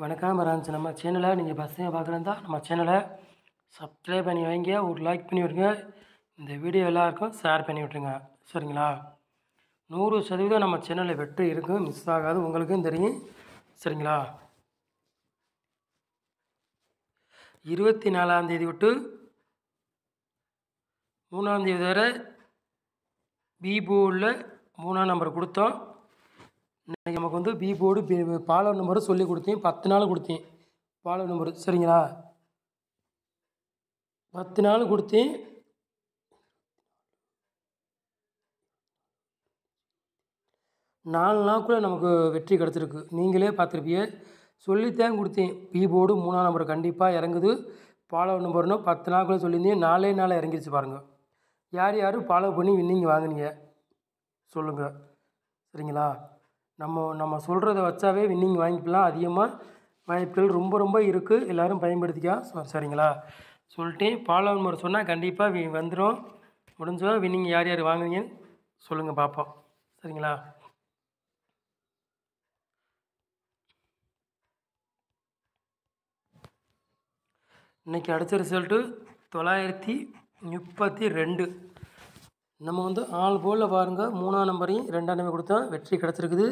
வணக்கம் பிரான்ஸ். நம்ம சேனலை நீங்கள் ஃபஸ்ட் டைம் பார்க்குறதா நம்ம சேனலை சப்ஸ்கிரைப் பண்ணி வைங்க, ஒரு லைக் பண்ணி விட்ருங்க, இந்த வீடியோ எல்லாருக்கும் ஷேர் பண்ணி விட்ருங்க. சரிங்களா? 100% நம்ம சேனலில் வெற்றி இருக்கும், மிஸ் ஆகாது, உங்களுக்கும் தெரியும். சரிங்களா? 24ஆம் தேதி விட்டு 3ஆம் தேதி வரை பிபோர்டில் 3ஆம் நம்பர் கொடுத்தோம். இன்றைக்கி நமக்கு வந்து பிபோர்டு ஃபாலோ நம்பரும் சொல்லி கொடுத்தேன். 10 நாள் கொடுத்தேன் ஃபாலோ நம்பரு. சரிங்களா? 10 நாள் கொடுத்தேன். 4 நாளுக்குள்ளே நமக்கு வெற்றி கிடச்சிருக்கு. நீங்களே பார்த்துருப்பீங்க. சொல்லித்தான் கொடுத்தேன், பிபோர்டு 3ஆம் நம்பர் கண்டிப்பாக இறங்குது, ஃபாலோ நம்பர்னு 10 நாளுக்குள்ளே சொல்லியிருந்தேன். 4 நாள் இறங்கிடுச்சு பாருங்கள். யார் யார் ஃபாலோ பண்ணி வின்னிங் வாங்கினீங்க சொல்லுங்கள். சரிங்களா? நம்ம சொல்கிறத வச்சாவே வின்னிங் வாங்கிக்கலாம். அதிகமாக வாய்ப்புகள் ரொம்ப இருக்குது. எல்லோரும் பயன்படுத்திக்கா. சரிங்களா? சொல்லிட்டேன். ஃபாலோ நம்பர் சொன்னால் கண்டிப்பாக வந்துடும். முடிஞ்சோ வின்னிங் யார் யார் வாங்குவீங்கன்னு சொல்லுங்கள், பார்ப்போம். சரிங்களா? இன்றைக்கி அடித்த ரிசல்ட்டு 932. நம்ம வந்து 4 போலில் பாருங்கள், 3ஆம் நம்பரையும் 2ஆம் நம்பர் கொடுத்தோம், வெற்றி கிடச்சிருக்குது.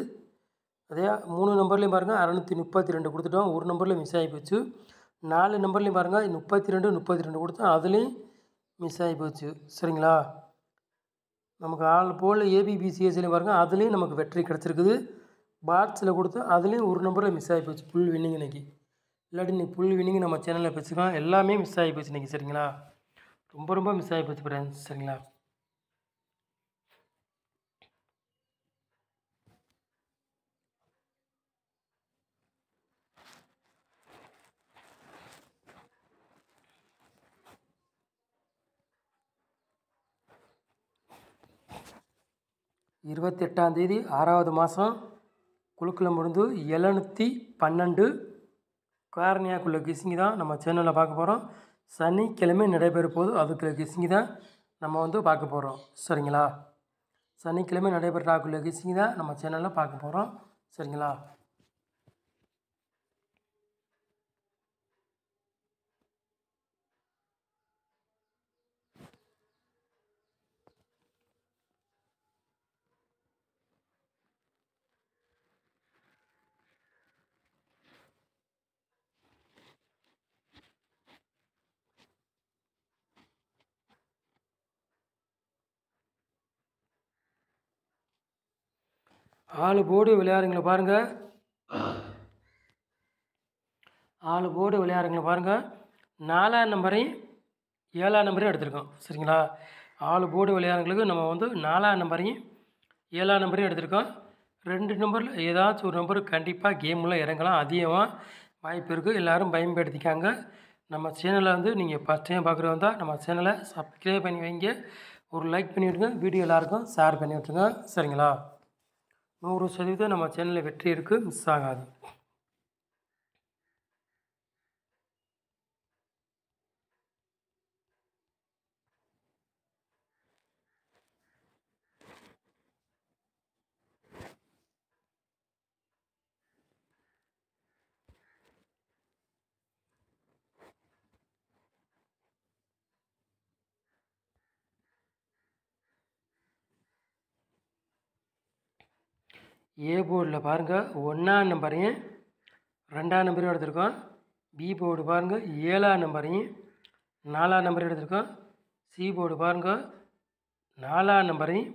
அதே 3 நம்பர்லேயும் பாருங்கள் 632 கொடுத்துட்டோம், ஒரு நம்பரில் மிஸ் ஆகி போச்சு. 4 நம்பர்லேயும் பாருங்கள் 32 கொடுத்தோம், அதுலேயும் மிஸ் ஆகி போச்சு. சரிங்களா? நமக்கு 4 போல் ஏபிபிசிஎஸ்லேயும் பாருங்கள், அதுலேயும் நமக்கு வெற்றி கிடச்சிருக்குது. பாட்ஸில் கொடுத்தோம், அதுலேயும் ஒரு நம்பரில் மிஸ் ஆகி போச்சு. ஃபுல் வின்னிங் இன்றைக்கி. இல்லாட்டி இன்றைக்கி ஃபுல் வின்னிங் நம்ம சேனலில் பேசிக்கலாம். எல்லாமே மிஸ் ஆகி போச்சு இன்றைக்கி. சரிங்களா? ரொம்ப மிஸ் ஆகி போச்சு ஃப்ரெண்ட்ஸ். சரிங்களா? தேதி 6ஆவது மாதம் குழுக்களை முடிந்து 712 காரணியாக்குள்ள கிஸ்ஸிங் தான் நம்ம சேனலில் பார்க்க போகிறோம். சனிக்கிழமை நடைபெற போது அதுக்குள்ள கிஸ்ஸிங் தான் நம்ம வந்து பார்க்க போகிறோம். சரிங்களா? சனிக்கிழமை நடைபெறாக்குள்ள கிஸ்ஸிங் தான் நம்ம சேனலில் பார்க்க போகிறோம். சரிங்களா? ஆளு போர்டு விளையாடுங்கள பாருங்கள். 4 போர்டு விளையாடுங்கள பாருங்கள். 4ஆம் நம்பரையும் 7ஆம் நம்பரையும் எடுத்திருக்கோம். சரிங்களா? 4 போர்டு விளையாடுங்களுக்கு நம்ம வந்து 4ஆம் நம்பரையும் 7ஆம் நம்பரையும் எடுத்திருக்கோம். 2 நம்பரில் ஏதாச்சும் ஒரு நம்பர் கண்டிப்பாக கேமில் இறங்கலாம். அதிகமாக வாய்ப்பு இருக்குது. எல்லோரும் பயன்படுத்திக்காங்க. நம்ம சேனலை வந்து நீங்கள் ஃபஸ்ட் டைம் பார்க்குறவங்க தான் நம்ம சேனலை சப்ஸ்கிரைப் பண்ணி வைங்க, ஒரு லைக் பண்ணி விட்டுருங்க, வீடியோ எல்லாருக்கும் ஷேர் பண்ணி விட்டுருங்க. சரிங்களா? 100% நம்ம சேனலில் வெற்றி இருக்குது, மிஸ் ஆகாது. ஏ போர்டில் பாருங்கள் 1ஆம் நம்பரையும் 2ஆம் நம்பரையும் எடுத்திருக்கோம். பி போர்டு பாருங்கள் 7ஆம் நம்பரையும் 4ஆம் நம்பரையும் எடுத்திருக்கோம். சி போர்டு பாருங்கள் 4ஆம் நம்பரையும்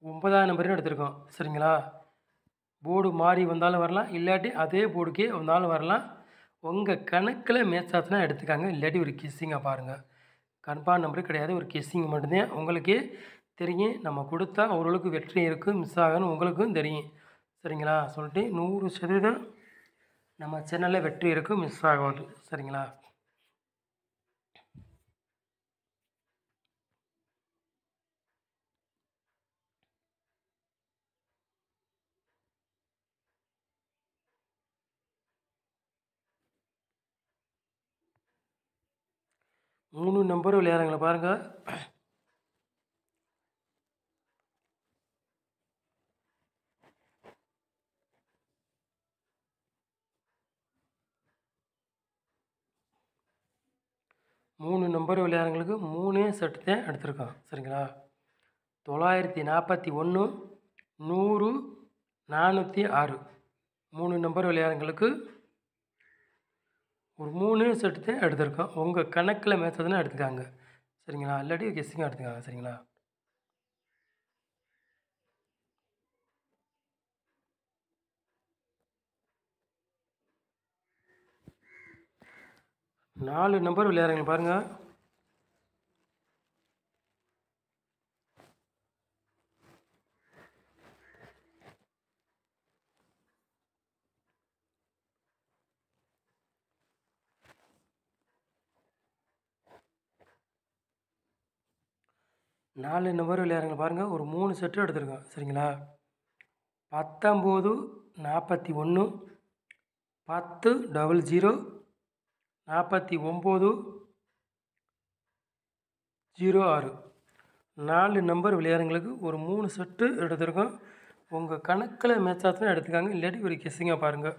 9ஆம் நம்பரையும் எடுத்திருக்கோம். சரிங்களா? போர்டு மாறி வந்தாலும் வரலாம், இல்லாட்டி அதே போர்டுக்கே வந்தாலும் வரலாம். உங்கள் கணக்கில் மேட்சாச்சுன்னா எடுத்துக்காங்க, இல்லாட்டி ஒரு கிஸ்ஸிங்காக பாருங்கள். கன்ஃபார்ம் நம்பரு கிடையாது, ஒரு கிஸ்ஸிங் மட்டும்தான். உங்களுக்கே தெரியும், நம்ம கொடுத்தா ஓரளவுக்கு வெற்றி இருக்குது, மிஸ் ஆகணும் உங்களுக்கும் தெரியும். சரிங்களா? சொல்லிட்டு 100% நம்ம சேனலில் வெற்றி இருக்குது, மிஸ் ஆகாது. சரிங்களா? மூணு நம்பர் விளையாடுங்கள பாருங்கள். 3 நம்பர் விளையாடுறவங்களுக்கு 3 செட்டு தான் எடுத்திருக்கோம். சரிங்களா? 941, 100, 406 3 நம்பர் விளையாடுறவங்களுக்கு ஒரு 3 செட்டு தான் எடுத்திருக்கோம். உங்கள் கணக்கில் மேட்ச் ஆச்சுன்னா எடுத்துக்காங்க. சரிங்களா? இல்லாட்டி கெஸ்ஸிங்காக எடுத்துக்காங்க. சரிங்களா? 4 நம்பர் விளையாடுறவங்க பாருங்கள். நாலு நம்பர் விளையாடுறவங்க பாருங்கள். ஒரு 3 செட்டு எடுத்திருக்கோம். சரிங்களா? 19, 41, 10, 00, 49, 06 4 நம்பர் விளையாடுறவங்களுக்கு ஒரு 3 செட்டு எடுத்திருக்கோம். உங்கள் கணக்கில் மேட்ச் ஆச்சுன்னா எடுத்துக்காங்க. இல்லாட்டி ஒரு கெஸ்ஸிங்காக பாருங்கள்.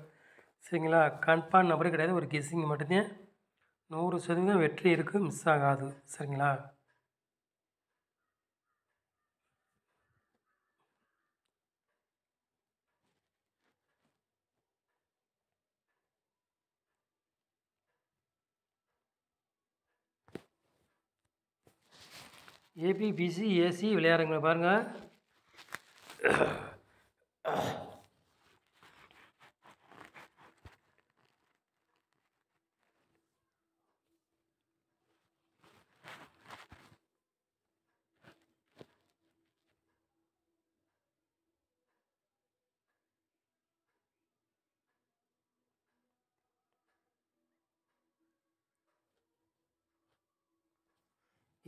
சரிங்களா? கன்ஃபார்ம் நம்பரே கிடையாது. ஒரு கெஸ்ஸிங் மட்டும்தான். 100% வெற்றி இருக்குது. மிஸ் ஆகாது. சரிங்களா? ஏபி, பிசி, ஏசி விளையாடுறவங்க பாருங்கள்.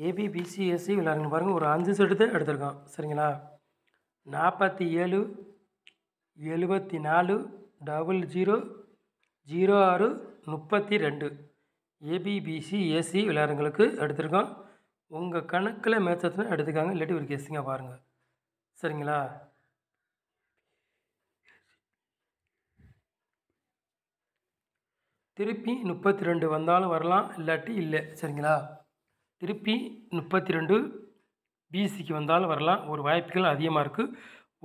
ஏபி, பிசி, ஏசி விளையாடுங்க பாருங்கள். ஒரு 5 செட்டு தான் எடுத்திருக்கோம். சரிங்களா? 47, 74, 00, 06, 32 ஏபி, பிசி, ஏசி விளையாடுறவங்களுக்கு எடுத்திருக்கோம். உங்கள் கணக்கில் மேட்ச் ஆச்சுன்னா எடுத்துக்காங்க. இல்லாட்டி ஒரு கெஸ்ஸிங்காக பாருங்கள். சரிங்களா? திருப்பி 32 வந்தாலும் வரலாம், இல்லாட்டி இல்லை. சரிங்களா? திருப்பி 32 பிசிக்கு வந்தாலும் வரலாம். ஒரு வாய்ப்புகள் அதிகமாக இருக்குது.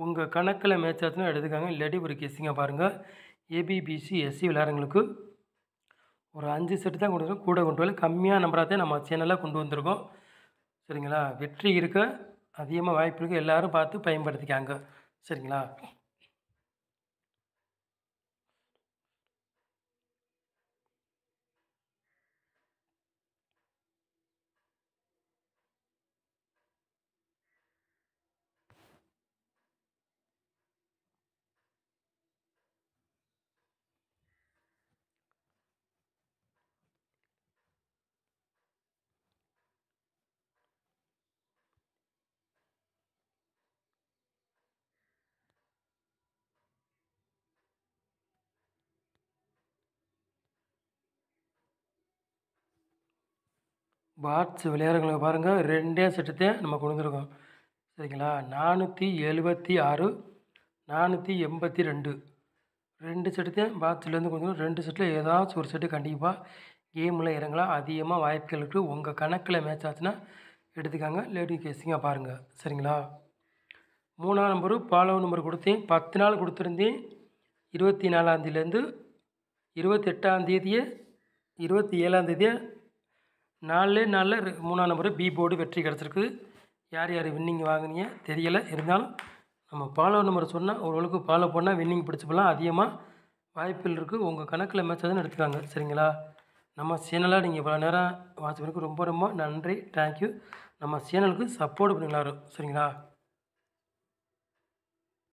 உங்கள் கணக்கில் மேட்ச் ஆச்சுன்னா எடுத்துக்காங்க. இல்லாட்டி ஒரு கெஸ்ஸிங்காக பாருங்கள். ஏபி, பிசி, எஸ்சி விளையாடுறவங்களுக்கு ஒரு 5 செட்டு தான் கொண்டு வரோம். கூட கொண்டு வரல. கம்மியாக நம்பராக தான் நம்ம சேனலில் கொண்டு வந்திருக்கோம். சரிங்களா? வெற்றி இருக்க அதிகமாக வாய்ப்பு இருக்குது. எல்லோரும் பார்த்து பயன்படுத்திக்காங்க. சரிங்களா? பாட்ஸ் விளையாடுறவங்களுக்கு பாருங்கள். 2 செட்டு தான் நம்ம கொண்டு வந்திருக்கோம். சரிங்களா? 476, 482 2 செட்டு தான் பாட்ஸ்லேருந்து கொண்டு வரும். 2 செட்டில் ஏதாச்சும் ஒரு செட்டு கண்டிப்பாக கேமில் இறங்கலாம். அதிகமாக வாய்ப்புகள் இருக்குது. உங்கள் கணக்கில் மேட்ச் ஆச்சுன்னா எடுத்துக்காங்க. லேடி கெஸ்ஸிங்காக பாருங்கள். சரிங்களா? 3ஆம் நம்பரு ஃபாலோ நம்பர் கொடுத்தேன். 10 நாள் கொடுத்துருந்தேன். 24ஆந்தேதியிலேருந்து 28ஆந்தேதியே 27ஆந்தேதியே 4 நாளில் 3ஆம் நம்பரு பி போர்டு வெற்றி கிடச்சிருக்கு. யார் யார் வின்னிங் வாங்கினீங்க தெரியலை. இருந்தாலும் நம்ம ஃபாலோ நம்பர் சொன்னால் ஓரளவுக்கு ஃபாலோ பண்ணால் வின்னிங் பிடிச்சிக்கலாம். அதிகமாக வாய்ப்புகள் இருக்குது. உங்கள் கணக்கில் மேட்ச் ஆச்சுன்னு எடுத்துக்காங்க. சரிங்களா? நம்ம சேனலை நீங்கள் இவ்வளோ நேரம் வாட்ச் பண்ணதுக்கு ரொம்ப ரொம்ப நன்றி. தேங்க்யூ. நம்ம சேனலுக்கு சப்போர்ட் பண்ணுங்களா. சரிங்களா?